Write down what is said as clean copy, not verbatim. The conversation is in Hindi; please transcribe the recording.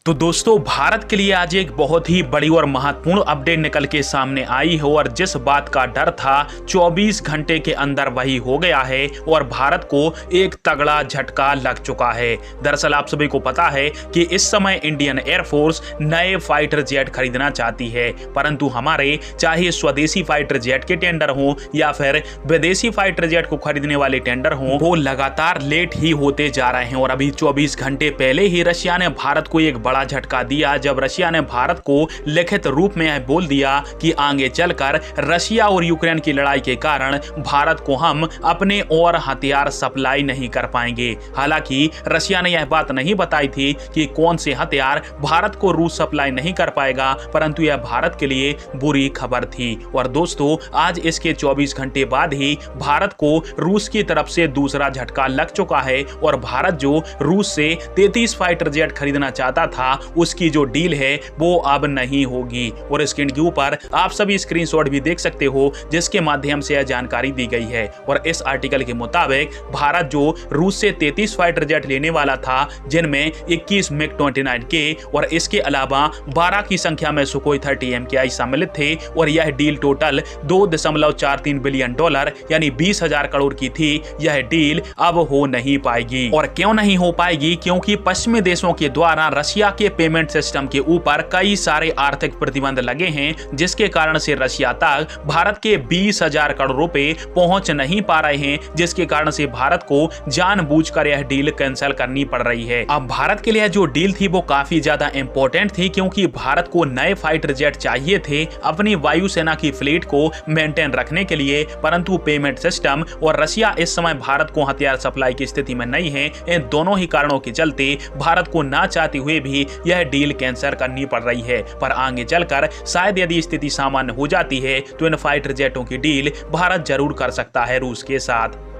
तो दोस्तों, भारत के लिए आज एक बहुत ही बड़ी और महत्वपूर्ण अपडेट निकल के सामने आई है और जिस बात का डर था 24 घंटे के अंदर वही हो गया है और भारत को एक तगड़ा झटका लग चुका है। दरअसल आप सभी को पता है कि इस समय इंडियन एयरफोर्स नए फाइटर जेट खरीदना चाहती है, परंतु हमारे चाहे स्वदेशी फाइटर जेट के टेंडर हों या फिर विदेशी फाइटर जेट को खरीदने वाले टेंडर हों, वो लगातार लेट ही होते जा रहे हैं। और अभी 24 घंटे पहले ही रशिया ने भारत को एक बड़ा झटका दिया जब रशिया ने भारत को लिखित रूप में बोल दिया कि आगे चलकर रशिया और यूक्रेन की लड़ाई के कारण भारत को हम अपने और हथियार सप्लाई नहीं कर पाएंगे। हालांकि रशिया ने यह बात नहीं बताई थी कि कौन से हथियार भारत को रूस सप्लाई नहीं कर पाएगा, परंतु यह भारत के लिए बुरी खबर थी। और दोस्तों, आज इसके 24 घंटे बाद ही भारत को रूस की तरफ से दूसरा झटका लग चुका है और भारत जो रूस से 33 फाइटर जेट खरीदना चाहता था, उसकी जो डील है वो अब नहीं होगी। और स्क्रीन के ऊपर आप सभी स्क्रीनशॉट भी देख सकते हो जिसके माध्यम से यह जानकारी दी गई है। और इस आर्टिकल के मुताबिक भारत जो रूस से 33 फाइटर जेट लेने वाला था, जिनमें 21 मिग 29 के और इसके अलावा 12 की संख्या में सुखोई 30 MKI सम्मिलित थे। और यह डील टोटल $2.43 बिलियन यानी 20,000 करोड़ की थी। यह डील अब हो नहीं पाएगी। और क्यों नहीं हो पाएगी? क्योंकि पश्चिमी देशों के द्वारा रशिया के पेमेंट सिस्टम के ऊपर कई सारे आर्थिक प्रतिबंध लगे हैं, जिसके कारण से रशिया तक भारत के 20,000 करोड़ रुपए पहुंच नहीं पा रहे हैं, जिसके कारण से भारत को जानबूझकर यह डील कैंसिल करनी पड़ रही है। अब भारत के लिए जो डील थी वो काफी ज्यादा इंपॉर्टेंट थी, क्योंकि भारत को नए फाइटर जेट चाहिए थे अपनी वायुसेना की फ्लीट को मेंटेन रखने के लिए, परंतु पेमेंट सिस्टम और रशिया इस समय भारत को हथियार सप्लाई की स्थिति में नहीं है। इन दोनों ही कारणों के चलते भारत को ना चाहते हुए भी यह डील कैंसिल करनी पड़ रही है। पर आगे चलकर शायद यदि स्थिति सामान्य हो जाती है तो इन फाइटर जेटों की डील भारत जरूर कर सकता है रूस के साथ।